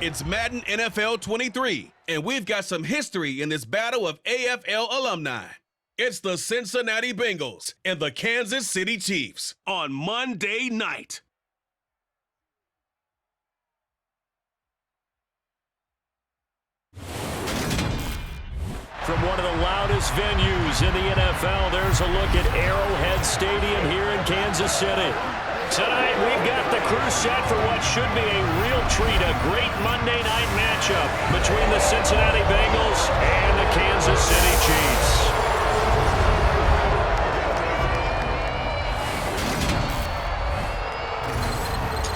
It's Madden NFL 23, and we've got some history in this battle of AFL alumni. It's the Cincinnati Bengals and the Kansas City Chiefs on Monday night. From one of the loudest venues in the NFL, there's a look at Arrowhead Stadium here in Kansas City. Tonight, we've got the crew set for what should be a real treat, a great Monday night matchup between the Cincinnati Bengals and the Kansas City Chiefs.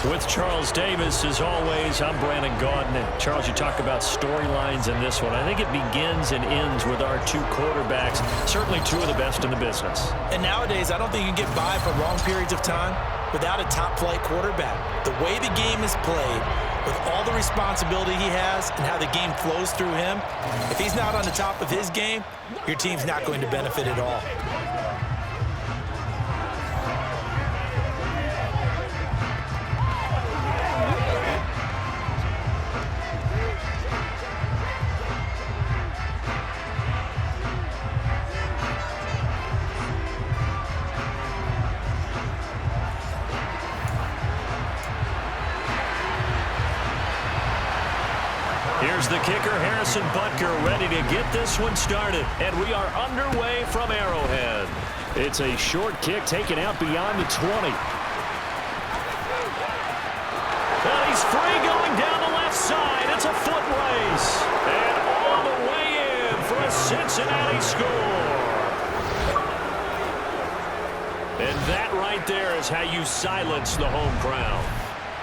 With Charles Davis, as always, I'm Brandon Gaudin. Charles, you talk about storylines in this one. I think it begins and ends with our two quarterbacks, certainly two of the best in the business. And nowadays, I don't think you can get by for long periods of time without a top-flight quarterback. The way the game is played, with all the responsibility he has and how the game flows through him, if he's not on the top of his game, your team's not going to benefit at all. Here's the kicker, Harrison Butker, ready to get this one started. And we are underway from Arrowhead. It's a short kick taken out beyond the 20. And he's free going down the left side. It's a foot race. And all the way in for a Cincinnati score. And that right there is how you silence the home crowd.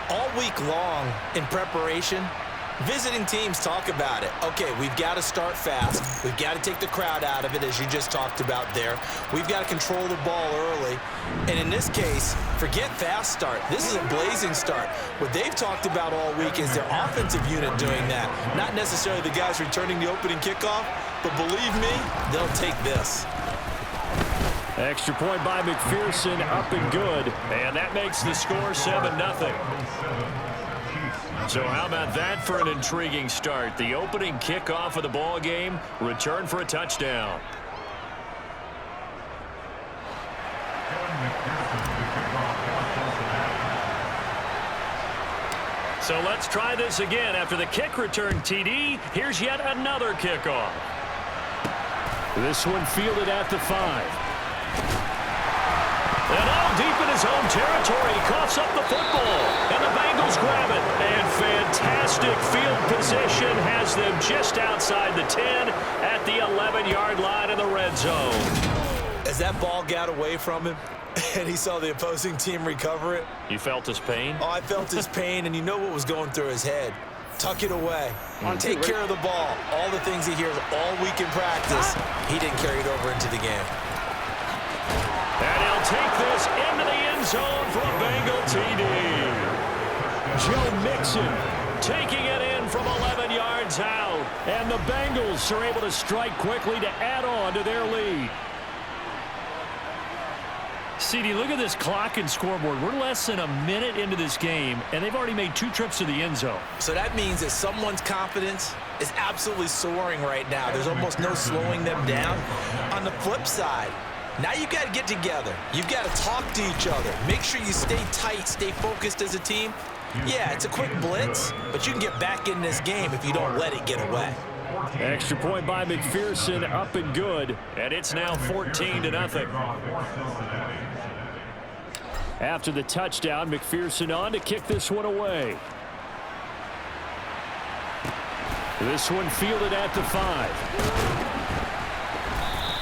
All week long in preparation, visiting teams talk about it. Okay, we've got to start fast. We've got to take the crowd out of it, as you just talked about there. We've got to control the ball early. And in this case, forget fast start. This is a blazing start. What they've talked about all week is their offensive unit doing that. Not necessarily the guys returning the opening kickoff, but believe me, they'll take this. Extra point by McPherson, up and good. And that makes the score 7-0. So how about that for an intriguing start? The opening kickoff of the ball game, return for a touchdown. So let's try this again. After the kick return TD, here's yet another kickoff. This one fielded at the 5. And all deep in his own territory, he coughs up the football. And the Bengals grab it. And fantastic field position has them just outside the 10 at the 11-yard line in the red zone. As that ball got away from him and he saw the opposing team recover it. You felt his pain? Oh, I felt his pain, and you know what was going through his head. Tuck it away. Take care of the ball. All the things he hears all week in practice, he didn't carry it over into the game. And he'll take this into the end zone for a Bengal TD. Joe Mixon taking it in from 11 yards out. And the Bengals are able to strike quickly to add on to their lead. CD, look at this clock and scoreboard. We're less than a minute into this game, and they've already made 2 trips to the end zone. So that means that someone's confidence is absolutely soaring right now. There's almost no slowing them down. On the flip side, now you've got to get together. You've got to talk to each other. Make sure you stay tight, stay focused as a team. Yeah, it's a quick blitz, but you can get back in this game if you don't let it get away. Extra point by McPherson, up and good, and it's now 14-0. After the touchdown, McPherson on to kick this one away. This one fielded at the 5.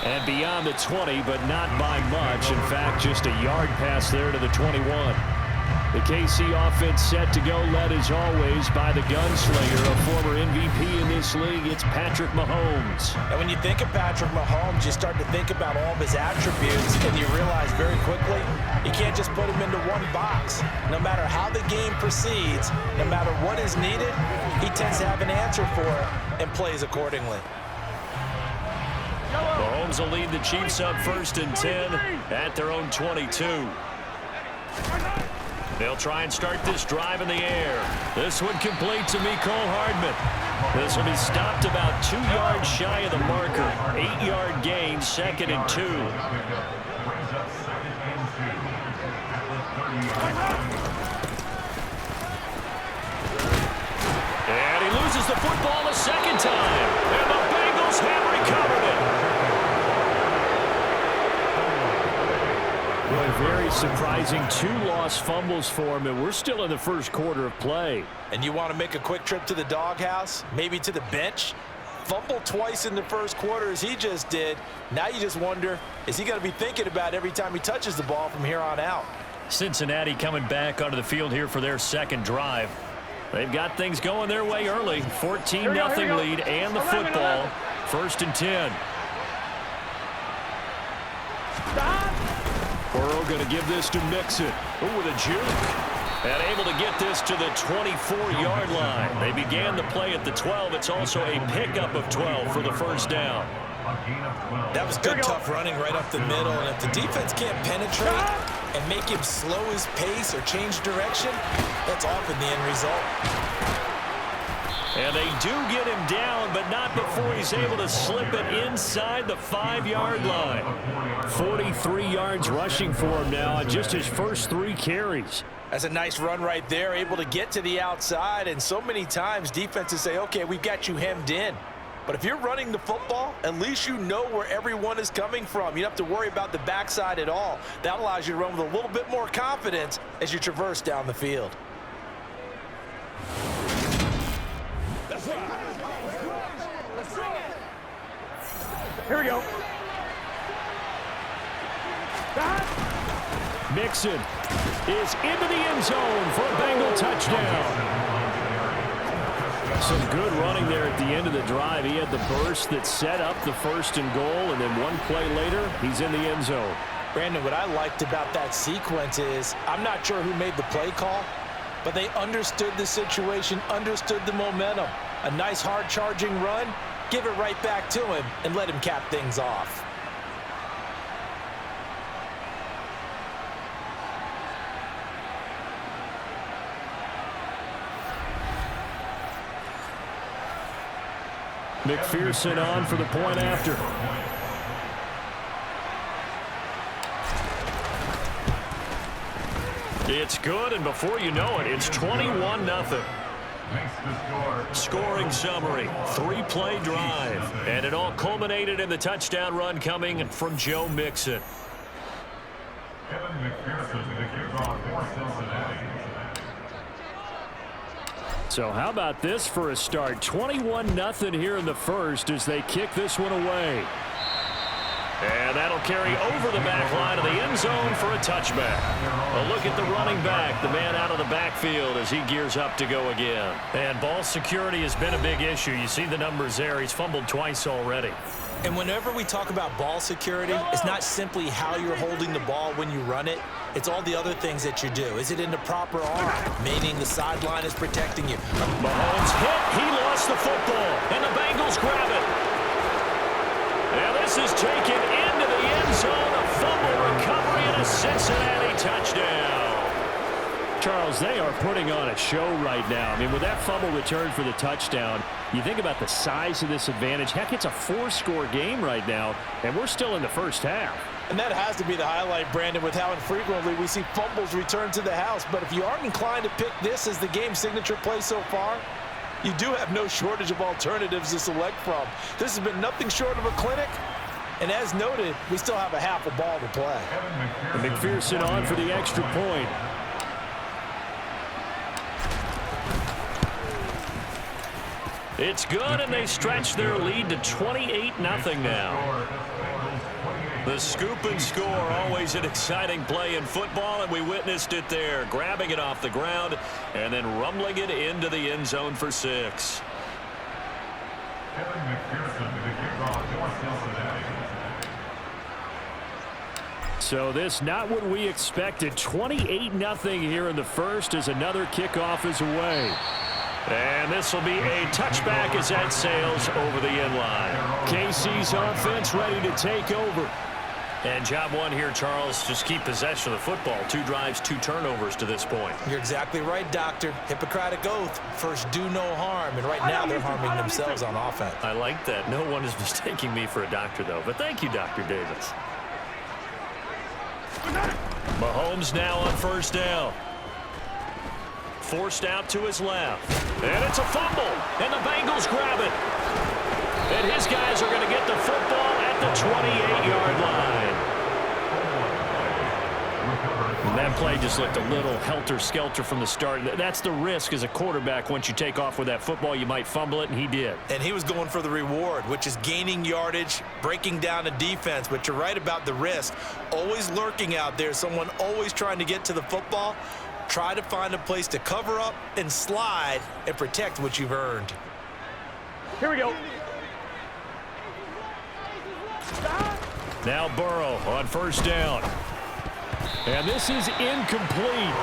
And beyond the 20, but not by much. In fact, just a yard pass there to the 21. The KC offense set to go, led as always by the gunslinger, a former MVP in this league. It's Patrick Mahomes. And when you think of Patrick Mahomes, you start to think about all of his attributes, and you realize very quickly you can't just put him into one box. No matter how the game proceeds, no matter what is needed, he tends to have an answer for it and plays accordingly. Mahomes will lead the Chiefs up 1st and 10 at their own 22. They'll try and start this drive in the air. This one complete to Mecole Hardman. This will be stopped about 2 yards shy of the marker. 8-yard gain, 2nd and 2. And he loses the football a second time. And the Bengals have recovered it. Boy, very surprising. 2 lost fumbles for him, and we're still in the first quarter of play. And you want to make a quick trip to the doghouse, maybe to the bench? Fumble twice in the first quarter as he just did. Now you just wonder, is he going to be thinking about every time he touches the ball from here on out? Cincinnati coming back onto the field here for their second drive. They've got things going their way early. 14-0 lead and the football. 1st and 10. Burrow going to give this to Mixon. Ooh, with a juke. And able to get this to the 24-yard line. They began the play at the 12. It's also a pickup of 12 for the first down. That was good, tough running right up the middle. And if the defense can't penetrate and make him slow his pace or change direction, that's often the end result. And they do get him down, but not before he's able to slip it inside the 5-yard line. 43 yards rushing for him now on just his first 3 carries. That's a nice run right there, able to get to the outside. And so many times defenses say, okay, we've got you hemmed in. But if you're running the football, at least you know where everyone is coming from. You don't have to worry about the backside at all. That allows you to run with a little bit more confidence as you traverse down the field. Here we go. Mixon is into the end zone for a Bengal touchdown. Some good running there at the end of the drive. He had the burst that set up the 1st and goal, and then one play later, he's in the end zone. Brandon, what I liked about that sequence is I'm not sure who made the play call, but they understood the situation, understood the momentum. A nice hard-charging run, give it right back to him, and let him cap things off. McPherson on for the point after. It's good, and before you know it, it's 21-0. Scoring summary, 3-play drive, and it all culminated in the touchdown run coming from Joe Mixon. So how about this for a start? 21-0 here in the first as they kick this one away. And that'll carry over the back line of the end zone for a touchback. A look at the running back, the man out of the backfield as he gears up to go again. And ball security has been a big issue. You see the numbers there. He's fumbled twice already. And whenever we talk about ball security, it's not simply how you're holding the ball when you run it. It's all the other things that you do. Is it in the proper arm, meaning the sideline is protecting you? Mahomes hit. He lost the football, and the Bengals grab it. And this is taken into the end zone. A fumble recovery and a Cincinnati touchdown. Charles, they are putting on a show right now. I mean, with that fumble return for the touchdown, you think about the size of this advantage. Heck, it's a 4-score game right now, and we're still in the first half. And that has to be the highlight, Brandon, with how infrequently we see fumbles return to the house. But if you aren't inclined to pick this as the game signature play so far, you do have no shortage of alternatives to select from. This has been nothing short of a clinic. And as noted, we still have a half a ball to play. And McPherson on for the extra point. It's good, and they stretch their lead to 28-0 now. The scoop and score, always an exciting play in football, and we witnessed it there, grabbing it off the ground and then rumbling it into the end zone for 6. So this not what we expected. 28-0 here in the first as another kickoff is away. And this will be a touchback as that sails over the end line. KC's offense ready to take over. And job one here, Charles, just keep possession of the football. 2 drives, 2 turnovers to this point. You're exactly right, Doctor. Hippocratic oath. First, do no harm. And right now, they're harming themselves on offense. I like that. No one is mistaking me for a doctor, though. But thank you, Dr. Davis. Mahomes now on first down. Forced out to his left. And it's a fumble. And the Bengals grab it. And his guys are going to get the football at the 28-yard line. And that play just looked a little helter-skelter from the start. That's the risk as a quarterback. Once you take off with that football, you might fumble it, and he did. And he was going for the reward, which is gaining yardage, breaking down the defense. But you're right about the risk. Always lurking out there, someone always trying to get to the football. Try to find a place to cover up and slide and protect what you've earned. Here we go. Now Burrow on first down. And this is incomplete.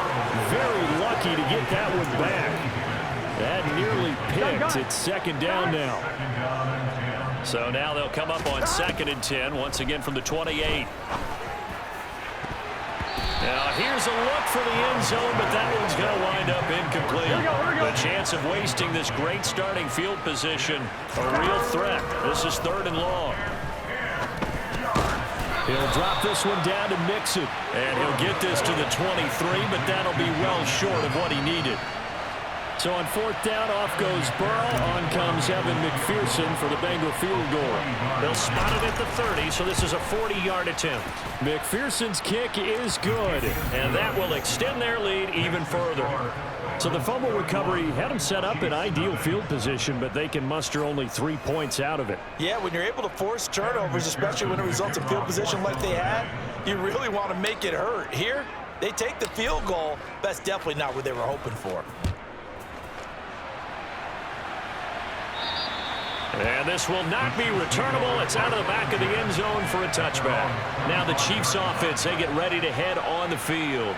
Very lucky to get that one back. That nearly picked. It's second down now. So now they'll come up on 2nd and 10, once again from the 28. Now here's a look for the end zone, but that one's going to wind up incomplete. Here we go. The chance of wasting this great starting field position, a real threat. This is 3rd and long. He'll drop this one down to Mixon. And he'll get this to the 23, but that'll be well short of what he needed. So on 4th down, off goes Burrow. On comes Evan McPherson for the Bengal field goal. They'll spot it at the 30, so this is a 40-yard attempt. McPherson's kick is good, and that will extend their lead even further. So the fumble recovery had them set up in ideal field position, but they can muster only 3 points out of it. Yeah, when you're able to force turnovers, especially when it results in field position like they had, you really want to make it hurt. Here, they take the field goal. That's definitely not what they were hoping for. And this will not be returnable. It's out of the back of the end zone for a touchback. Now the Chiefs offense, they get ready to head on the field.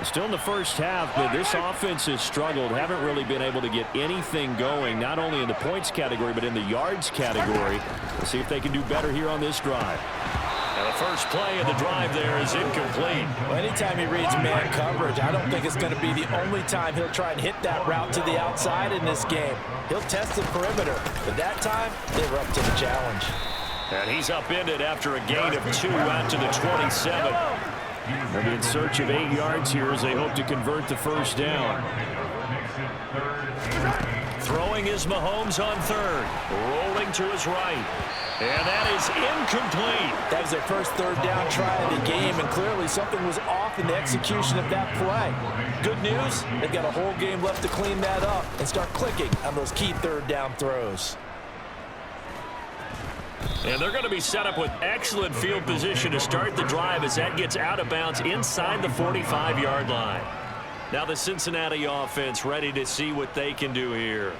Still in the first half, but this offense has struggled. Haven't really been able to get anything going, not only in the points category, but in the yards category. We'll see if they can do better here on this drive. And the first play of the drive there is incomplete. Well, anytime he reads man coverage, I don't think it's going to be the only time he'll try and hit that route to the outside in this game. He'll test the perimeter, but that time, they were up to the challenge. And he's upended after a gain of 2 out to the 27. They'll be in search of 8 yards here as they hope to convert the first down. Throwing is Mahomes on 3rd. Rolling to his right. And that is incomplete. That was their first 3rd down try of the game, and clearly something was off in the execution of that play. Good news, they've got a whole game left to clean that up and start clicking on those key 3rd down throws. And they're going to be set up with excellent field position to start the drive as that gets out of bounds inside the 45-yard line. Now the Cincinnati offense ready to see what they can do here.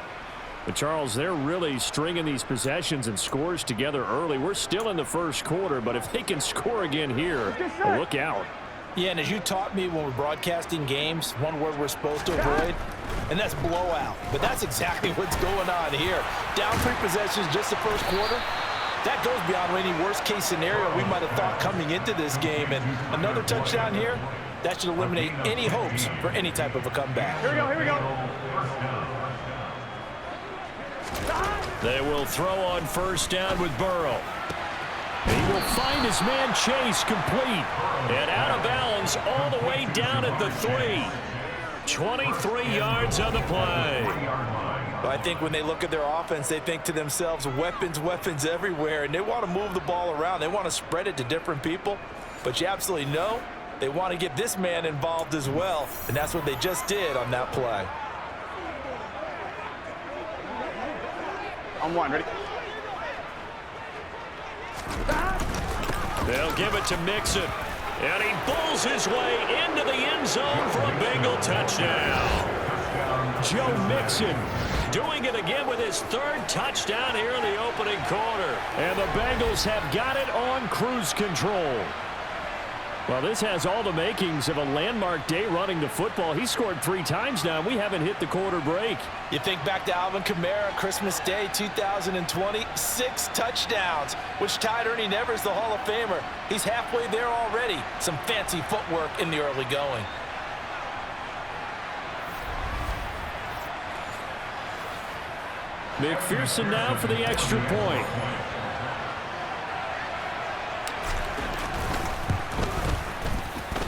But Charles, they're really stringing these possessions and scores together early. We're still in the first quarter, but if they can score again here, look out. Yeah, and as you taught me when we're broadcasting games, one word we're supposed to avoid, and that's blowout. But that's exactly what's going on here. Down 3 possessions just the first quarter. That goes beyond any worst-case scenario we might have thought coming into this game. And another touchdown here, that should eliminate any hopes for any type of a comeback. Here we go, here we go. They will throw on first down with Burrow. He will find his man Chase complete. And out of bounds all the way down at the 3. 23 yards on the play. But I think when they look at their offense, they think to themselves, weapons, weapons everywhere, and they want to move the ball around. They want to spread it to different people. But you absolutely know they want to get this man involved as well, and that's what they just did on that play. On 1, ready? They'll give it to Mixon. And he bulls his way into the end zone for a Bengal touchdown. Joe Mixon doing it again with his 3rd touchdown here in the opening quarter. And the Bengals have got it on cruise control. Well, this has all the makings of a landmark day running the football. He scored 3 times now. We haven't hit the quarter break. You think back to Alvin Kamara, Christmas Day 2020, 6 touchdowns, which tied Ernie Nevers, the Hall of Famer. He's halfway there already. Some fancy footwork in the early going. McPherson now for the extra point.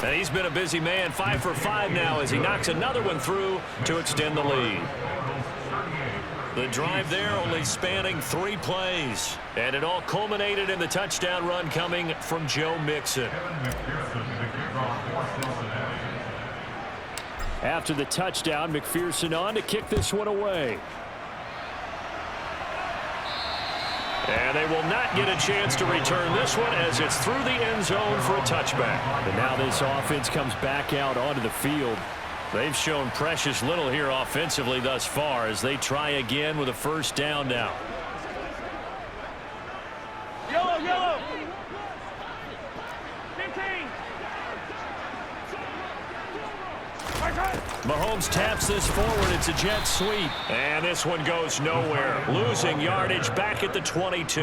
And he's been a busy man, 5 for 5 now as he knocks another one through to extend the lead. The drive there only spanning 3 plays. And it all culminated in the touchdown run coming from Joe Mixon. After the touchdown, McPherson on to kick this one away. And they will not get a chance to return this one as it's through the end zone for a touchback. And now this offense comes back out onto the field. They've shown precious little here offensively thus far as they try again with a first down now. Yellow, yellow. 15. Mahomes taps this forward. It's a jet sweep. And this one goes nowhere. Losing yardage back at the 22.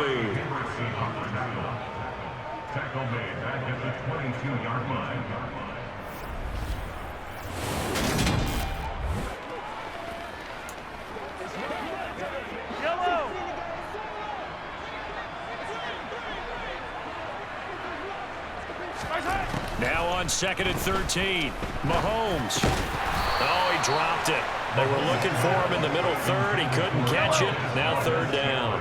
Tackle made back at the 22-yard line. Yellow. Now on 2nd and 13. Mahomes. Oh, he dropped it. They were looking for him in the middle third. He couldn't catch it. Now 3rd down.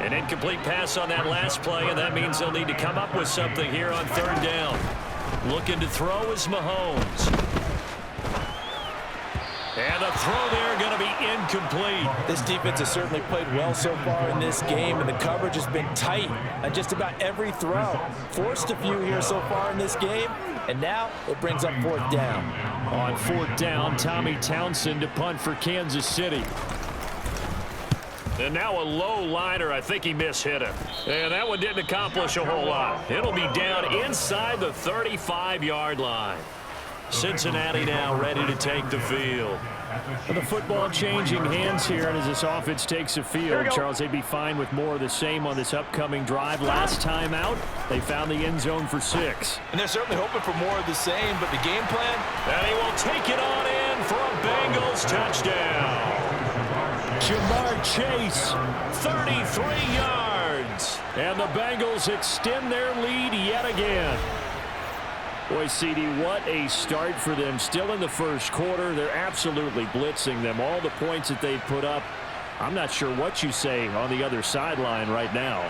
An incomplete pass on that last play, and that means they'll need to come up with something here on 3rd down. Looking to throw is Mahomes. And the throw there going to be incomplete. This defense has certainly played well so far in this game, and the coverage has been tight on just about every throw. Forced a few here so far in this game, and now it brings up 4th down. On 4th down, Tommy Townsend to punt for Kansas City. And now a low liner. I think he mishit it. And that one didn't accomplish a whole lot. It'll be down inside the 35-yard line. Cincinnati now ready to take the field. Well, the football changing hands here, and as this offense takes the field, Charles, they'd be fine with more of the same on this upcoming drive. Last time out, they found the end zone for 6. And they're certainly hoping for more of the same, but the game plan? And he will take it on in for a Bengals touchdown. Jamar Chase, 33 yards. And the Bengals extend their lead yet again. Boy, CD, what a start for them. Still in the first quarter. They're absolutely blitzing them. All the points that they've put up, I'm not sure what you say on the other sideline right now.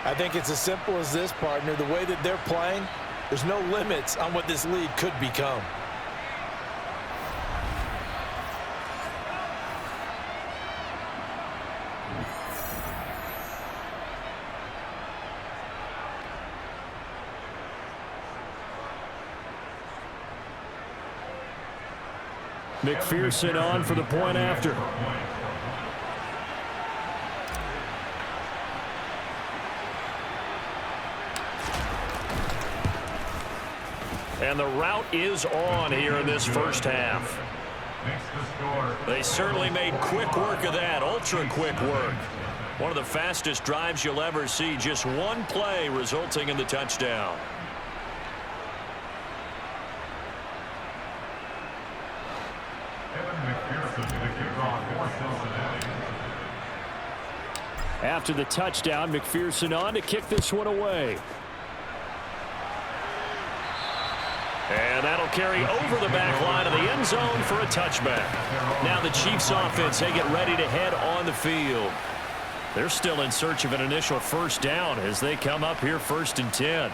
I think it's as simple as this, partner. The way that they're playing, there's no limits on what this lead could become. McPherson on for the point after. And the route is on here in this first half. They certainly made quick work of that, ultra quick work. One of the fastest drives you'll ever see, just one play resulting in the touchdown. After the touchdown, McPherson on to kick this one away. And that'll carry over the back line of the end zone for a touchback. Now the Chiefs offense, they get ready to head on the field. They're still in search of an initial first down as they come up here 1st and 10.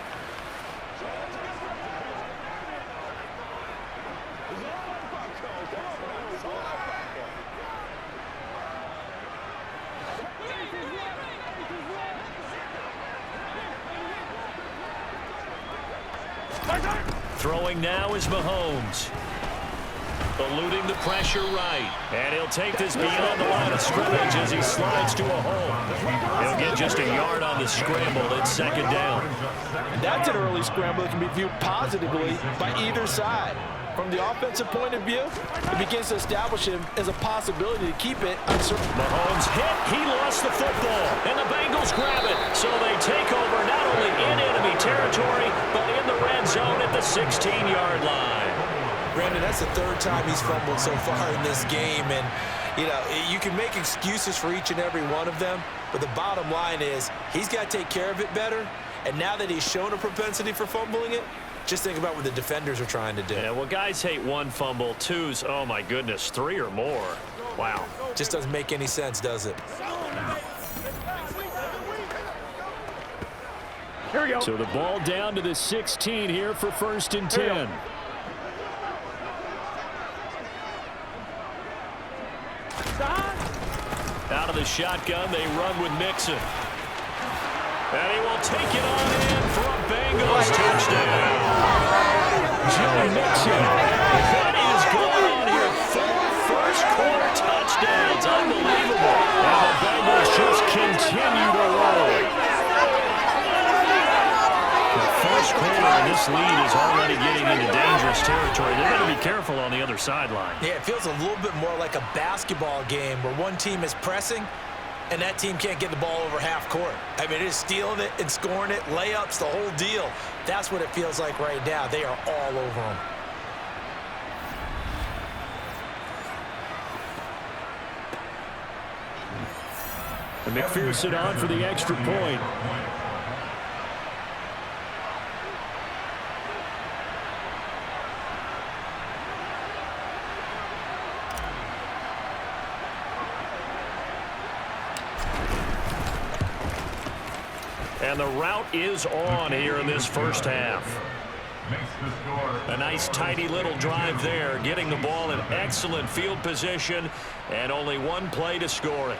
Throwing now is Mahomes. Eluding the pressure right. And he'll take this beyond the line of scrimmage as he slides to a hole. He'll get just a yard on the scramble. It's 2nd down. And that's an early scramble that can be viewed positively by either side. From the offensive point of view, it begins to establish him as a possibility to keep it uncertain. Mahomes hit. He lost the football, and the Bengals grab it. So they take over not only in enemy territory, but in the red zone at the 16-yard line. Brandon, that's the third time he's fumbled so far in this game, and you can make excuses for each and every one of them, but the bottom line is he's got to take care of it better, and now that he's shown a propensity for fumbling it, just think about what the defenders are trying to do. Yeah, well, guys hate one fumble, twos, oh my goodness, three or more. Wow. Just doesn't make any sense, does it? Here we go. So the ball down to the 16 here for 1st and 10. Out of the shotgun, they run with Mixon. And he will take it on in for a Bengals touchdown. Joe Mixon. What is going on here? 4 first-quarter touchdowns. Unbelievable. And the Bengals just continue to roll. The first quarter, and this lead is already getting into dangerous territory. They're going to be careful on the other sideline. Yeah, it feels a little bit more like a basketball game where one team is pressing and that team can't get the ball over half court. I mean, it is stealing it and scoring it, layups, the whole deal. That's what it feels like right now. They are all over them. And McPherson on for the extra point. And the route is on here in this first half. A nice, tidy little drive there, getting the ball in excellent field position, and only one play to score it.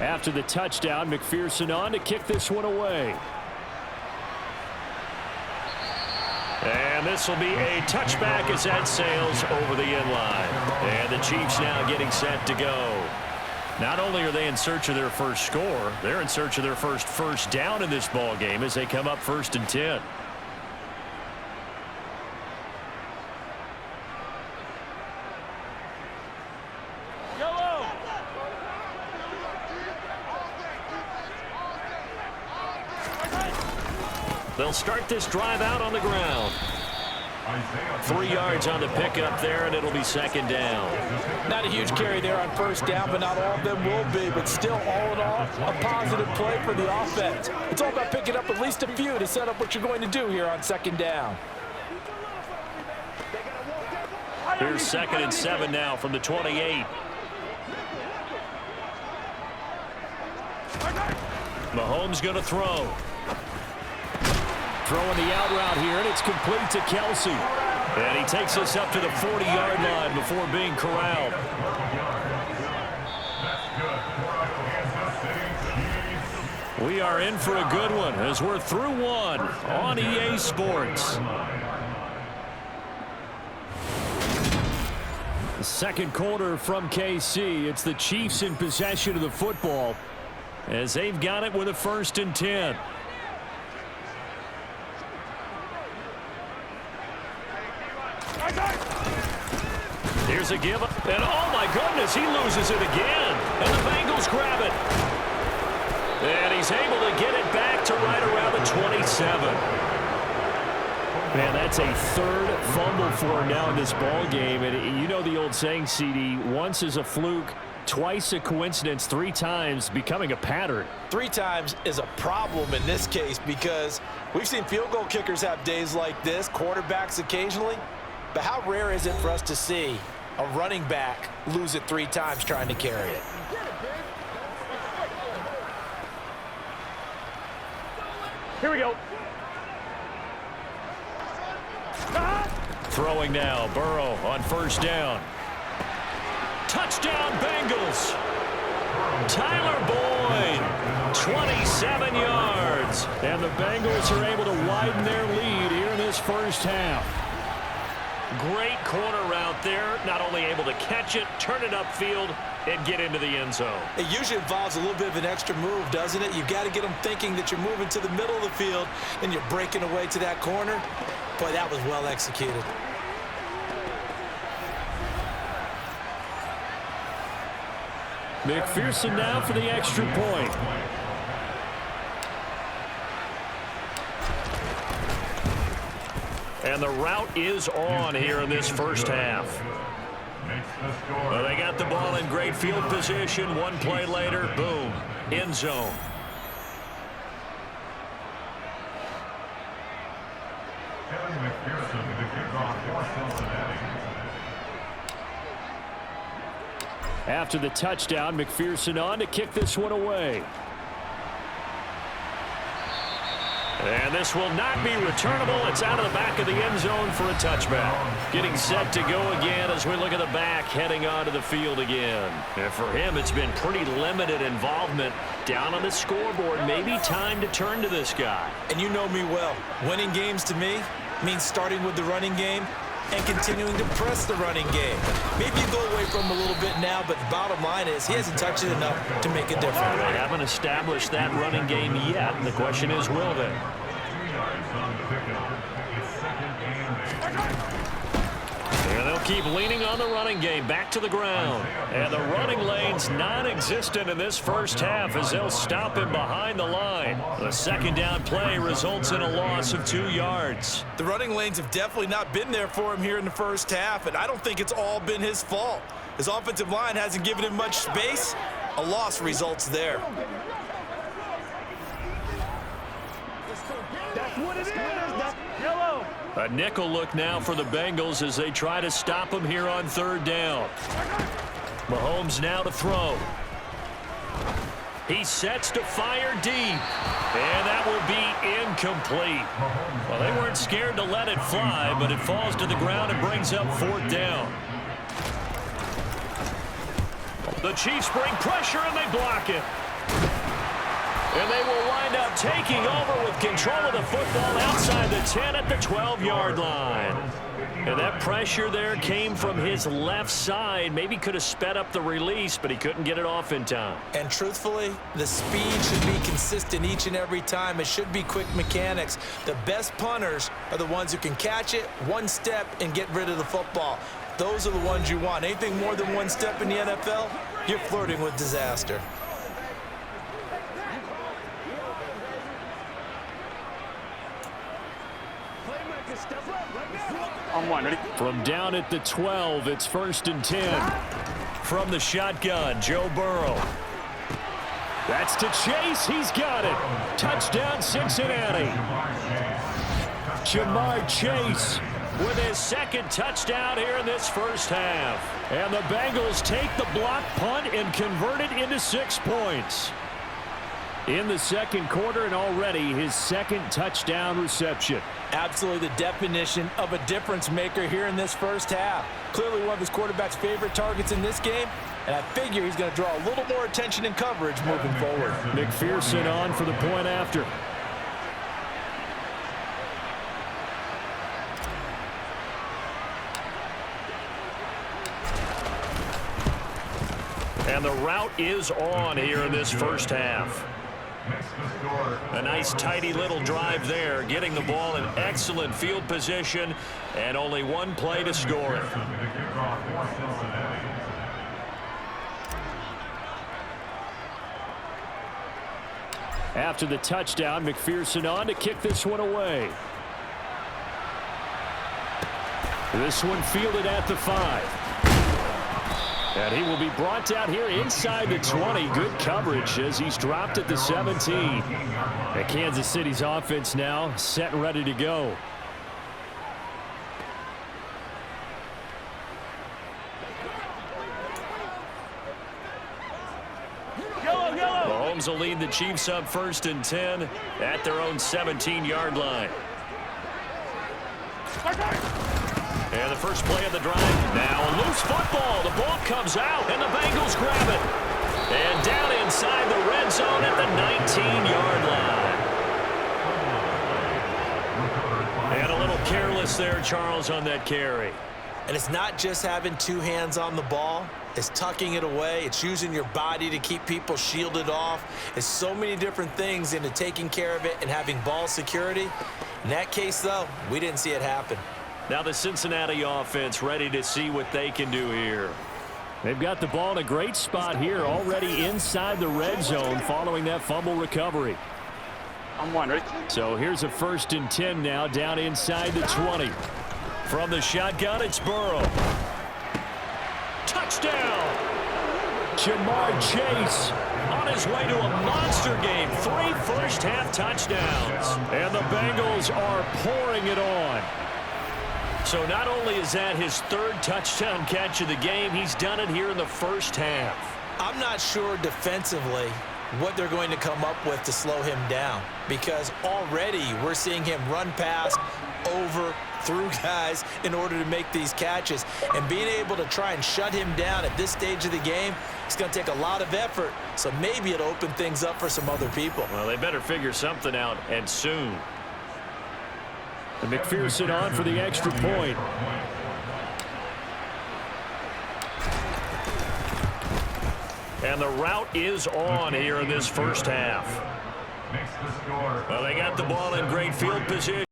After the touchdown, McPherson on to kick this one away. And this will be a touchback as that sails over the end line. And the Chiefs now getting set to go. Not only are they in search of their first score, they're in search of their first down in this ball game as they come up 1st and 10. They'll start this drive out on the ground. 3 yards on the pickup there, and it'll be 2nd down. Not a huge carry there on 1st down, but not all of them will be. But still, all in all, a positive play for the offense. It's all about picking up at least a few to set up what you're going to do here on 2nd down. Here's 2nd and 7 now from the 28. Mahomes going to throw. Throwing the out route here, and it's complete to Kelsey. And he takes us up to the 40-yard line before being corralled. We are in for a good one as we're through one on EA Sports. The 2nd quarter from KC. It's the Chiefs in possession of the football as they've got it with a 1st and 10. Here's a give up, and oh my goodness, he loses it again, and the Bengals grab it. And he's able to get it back to right around the 27. Man, that's a 3rd fumble for him now in this ball game, and you know the old saying, CD, once is a fluke, twice a coincidence, 3 times becoming a pattern. 3 times is a problem in this case because we've seen field goal kickers have days like this, quarterbacks occasionally, but how rare is it for us to see a running back lose it 3 times trying to carry it? Here we go. Throwing now, Burrow on 1st down. Touchdown Bengals. Tyler Boyd, 27 yards. And the Bengals are able to widen their lead here in this first half. Great corner route there. Not only able to catch it, turn it upfield, and get into the end zone. It usually involves a little bit of an extra move, doesn't it? You've got to get them thinking that you're moving to the middle of the field and you're breaking away to that corner. Boy, that was well executed. McPherson now for the extra point. And the route is on here in this first half. Well, they got the ball in great field position. One play later, boom, end zone. Kevin McPherson, the kickoff for Cincinnati. After the touchdown, McPherson on to kick this one away. And this will not be returnable. It's out of the back of the end zone for a touchback. Getting set to go again as we look at the back heading onto the field again. And for him, it's been pretty limited involvement down on the scoreboard. Maybe time to turn to this guy. And you know me well. Winning games to me means starting with the running game and continuing to press the running game. Maybe you go away from him a little bit now, but the bottom line is he hasn't touched it enough to make a difference. They haven't established that running game yet. The question is, will they? 2 yards on the pickup. It's second and 8. And they'll keep leaning on the running game back to the ground. And the running lane's non-existent in this first half as they'll stop him behind the line. The second down play results in a loss of 2 yards. The running lanes have definitely not been there for him here in the first half, and I don't think it's all been his fault. His offensive line hasn't given him much space. A loss results there. That's what it is. That's yellow. A nickel look now for the Bengals as they try to stop him here on third down. Mahomes now to throw. He sets to fire deep. And that will be incomplete. Well, they weren't scared to let it fly, but it falls to the ground and brings up fourth down. The Chiefs bring pressure and they block it. And they will wind up taking over with control of the football outside the 10 at the 12-yard line. And that pressure there came from his left side. Maybe could have sped up the release, but he couldn't get it off in time. And truthfully, the speed should be consistent each and every time. It should be quick mechanics. The best punters are the ones who can catch it one step and get rid of the football. Those are the ones you want. Anything more than one step in the NFL, you're flirting with disaster. On one, ready? From down at the 12, it's 1st and 10. From the shotgun, Joe Burrow. That's to Chase. He's got it. Touchdown, Cincinnati. Jamar Chase with his second touchdown here in this first half. And the Bengals take the block punt and convert it into 6 points. In the second quarter, and already his second touchdown reception. Absolutely the definition of a difference maker here in this first half. Clearly one of his quarterback's favorite targets in this game, and I figure he's going to draw a little more attention and coverage moving forward. McPherson on for the point after. And the route is on here in this first half. A nice tidy little drive there, getting the ball in excellent field position and only one play to score it. After the touchdown, McPherson on to kick this one away. This one fielded at the 5. And he will be brought down here inside the 20. Good coverage as he's dropped at the 17. And Kansas City's offense now set and ready to go. Mahomes will lead the Chiefs up 1st and 10 at their own 17-yard line. And the first play of the drive. Now a loose football. The ball comes out, and the Bengals grab it. And down inside the red zone at the 19-yard line. And a little careless loss there, Charles, on that carry. And it's not just having two hands on the ball. It's tucking it away. It's using your body to keep people shielded off. It's so many different things into taking care of it and having ball security. In that case, though, we didn't see it happen. Now the Cincinnati offense ready to see what they can do here. They've got the ball in a great spot here, already inside the red zone following that fumble recovery. On one, ready? So here's a 1st and 10 now, down inside the 20. From the shotgun, it's Burrow. Touchdown! Jamar Chase on his way to a monster game. 3 first-half touchdowns. And the Bengals are pouring it on. So not only is that his 3rd touchdown catch of the game, he's done it here in the first half. I'm not sure defensively what they're going to come up with to slow him down, because already we're seeing him run past, over, through guys in order to make these catches. And being able to try and shut him down at this stage of the game, it's going to take a lot of effort. So maybe it'll open things up for some other people. Well, they better figure something out, and soon. And McPherson on for the extra point. And the route is on here in this first half. Makes the score. Well, they got the ball in great field position.